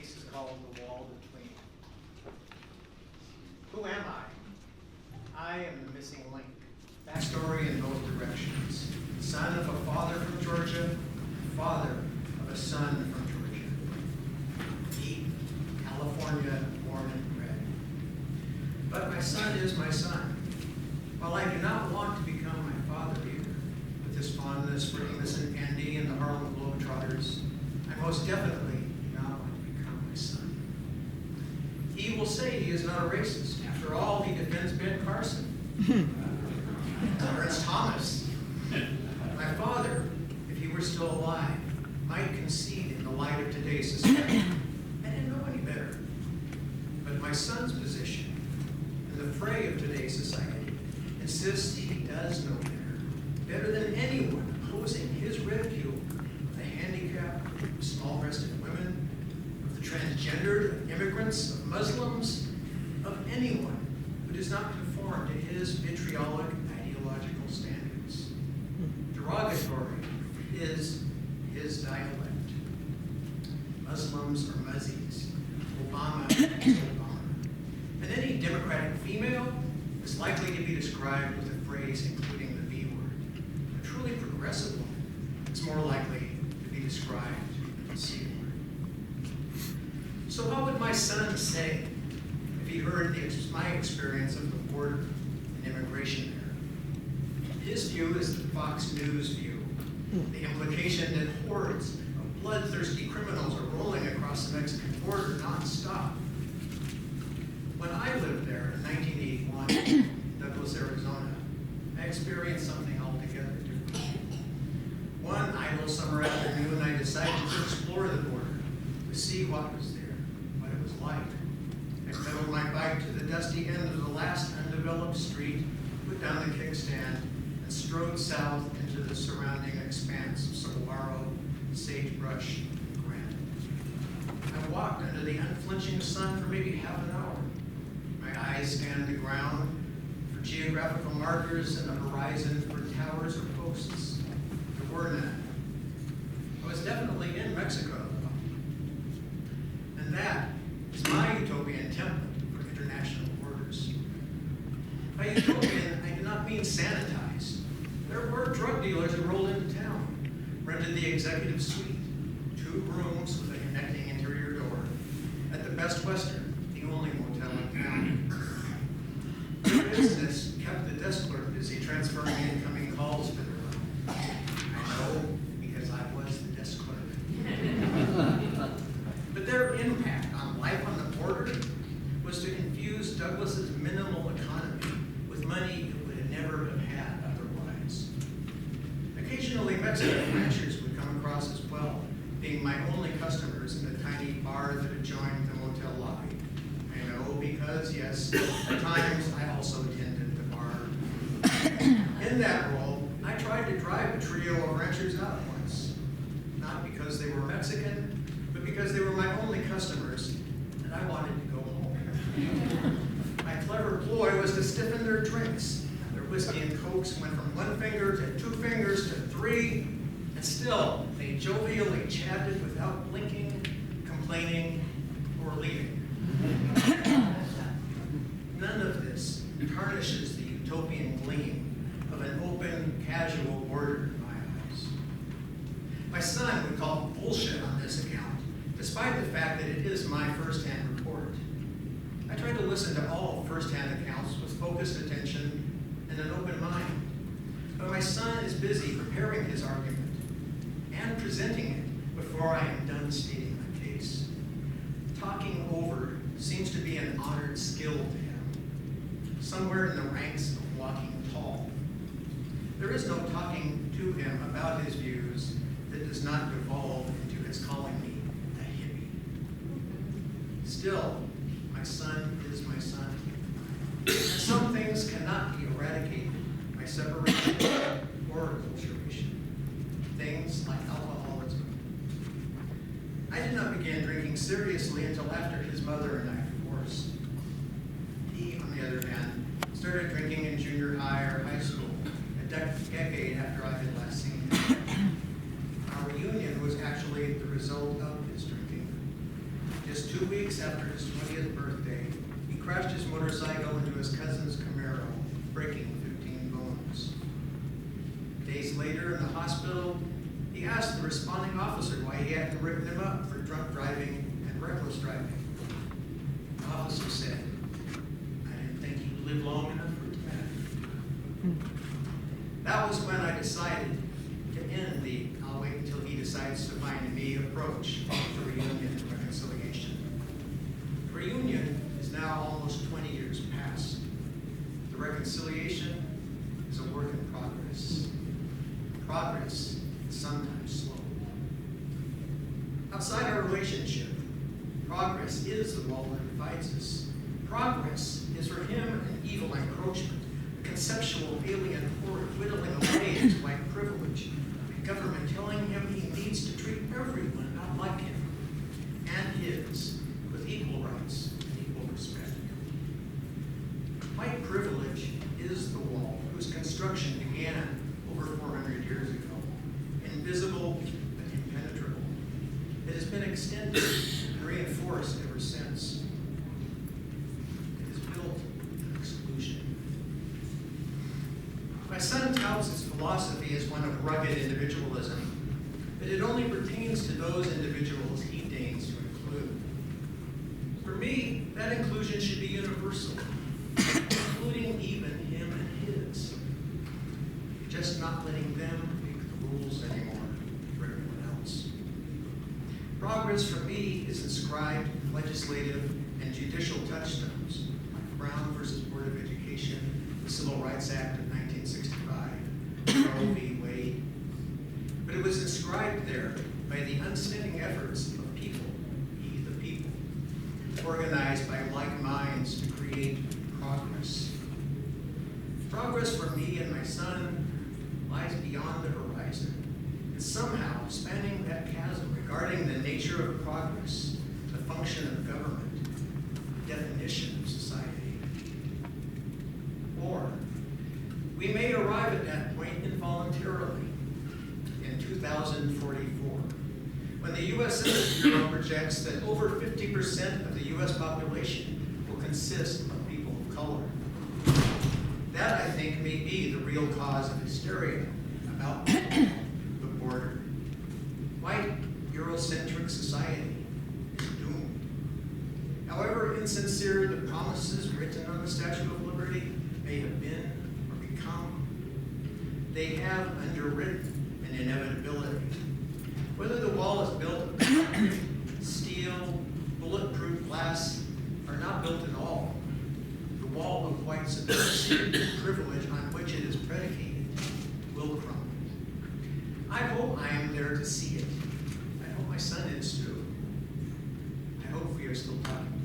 piece is called The Wall Between. Who am I? I am the missing link. Backstory in both directions. Son of a father from Georgia, father of a son from Georgia. Deep California, born and bred. But my son is my son. While I do not want to become my father either, with his fondness for Amos and Andy and the Harlem Globetrotters, I most definitely do not want to become my son. He will say he is not a racist. After all, he defends Ben Carson. Clarence Thomas. My father, if he were still alive, might concede in the light of today's society. I didn't know any better. But my son's position in the fray of today's society insists he does know better than anyone opposing his ridicule of the handicapped, of small-breasted women, of the transgendered, of immigrants, of Muslims, of anyone who does not conform to his vitriolic ideological standards. Derogatory is his dialect. Muslims are muzzies. Obama is Obama. And any Democratic female is likely to be described with a phrase including the B word. A truly progressive woman is more likely to be described with the C word. So what would my son say if he heard my experience of the border and immigration there? His view is the Fox News view. The implication that hordes of bloodthirsty criminals are rolling across the Mexican border nonstop. When I lived there in 1981 in Douglas, Arizona, I experienced something altogether different. One idle summer afternoon, I decided to explore the border, to see what was there, what it was like. I pedaled my bike to the dusty end of the last undeveloped street, put down the kickstand, and strode south into the surrounding expanse of saguaro, sagebrush, and granite. I walked under the unflinching sun for maybe half an hour. My eyes scanned the ground for geographical markers and the horizon for towers or posts. There were none. I was definitely in Mexico, though. And that is my utopian template for international borders. By utopian, I do not mean sanitized. There were drug dealers who rolled into town, rented the executive suite, 2 rooms with a connecting interior door, at the Best Western, the only motel in town. Their business kept the desk clerk busy transferring incoming calls to their room. I know because I was the desk clerk. But their impact on life on the border was to infuse Douglas's minimal economy with money it would never have had otherwise. Occasionally, Mexican ranchers would come across as well, being my only customers in the tiny bar that adjoined the motel lobby. I know because, yes, at times I also attended the bar. In that role, I tried to drive a trio of ranchers out once. Not because they were Mexican, but because they were my only customers, and I wanted to go home. My clever ploy was to stiffen their drinks. Their whiskey and cokes went from 1 finger to 2 fingers to 3, and still they jovially chatted without blinking, complaining, or leaving. None of this tarnishes the utopian gleam of an open, casual border in my eyes. My son would call bullshit on this account, despite the fact that it is my first-hand report. I try to listen to all first-hand accounts with focused attention and an open mind. But my son is busy preparing his argument and presenting it before I am done stating my case. Talking over seems to be an honored skill to him, somewhere in the ranks of walking tall. There is no talking to him about his views that does not devolve into his calling me a hippie. Still, my son is my son. And some things cannot be eradicated by separation or acculturation. Things like alcoholism. I did not begin drinking seriously until after his mother and I divorced. He, on the other hand, started drinking in junior high or high school, a decade after I had last seen him. Our reunion was actually the result of his drinking. His weeks after his 20th birthday, he crashed his motorcycle into his cousin's Camaro, breaking 15 bones. Days later in the hospital, he asked the responding officer why he hadn't written him up for drunk driving and reckless driving. The officer said, "I didn't think he'd live long enough for it to matter." That was when I decided to end the "I'll wait until he decides to find me" approach to reunion and reconciliation. The reunion is now almost 20 years past. The reconciliation is a work in progress. Progress is sometimes slow. Outside our relationship, progress is the wall that divides us. Progress is for him an evil encroachment, a conceptual alien horde whittling away his white privilege, a government telling him he needs to treat everyone not like him and his with equal rights and equal respect. White privilege is the wall whose construction began over 400 years ago, invisible but impenetrable. It has been extended and reinforced ever since. It is built in exclusion. My son touts his philosophy as one of rugged individualism, but it only pertains to those individuals he deigns to include. For me, that inclusion should be universal, including even him and his. Just not letting them make the rules anymore for everyone else. Progress for me is inscribed in legislative and judicial touchstones, like Brown versus Board of Education, the Civil Rights Act of 1965, Roe v. Wade. But it was inscribed there by the unsteady efforts of people, the people, organized by like minds to create progress. Progress for me and my son lies beyond the horizon, and somehow spanning that chasm regarding the nature of progress, the function of government, the definition of society. Or we may arrive at that point involuntarily in 2044, when the U.S. Census Bureau projects that over 50% of the U.S. population will consist of people of color. That, I think, may be the real cause of hysteria about the border. White, Eurocentric society is doomed. However insincere the promises written on the Statue of Liberty may have been or become, they have underwritten an inevitability. Whether the wall is built of concrete, steel, bulletproof glass, or not built at all, the wall of white supremacy and privilege on which it is predicated will crumble. I hope I am there to see it. I hope my son is too. I hope we are still talking.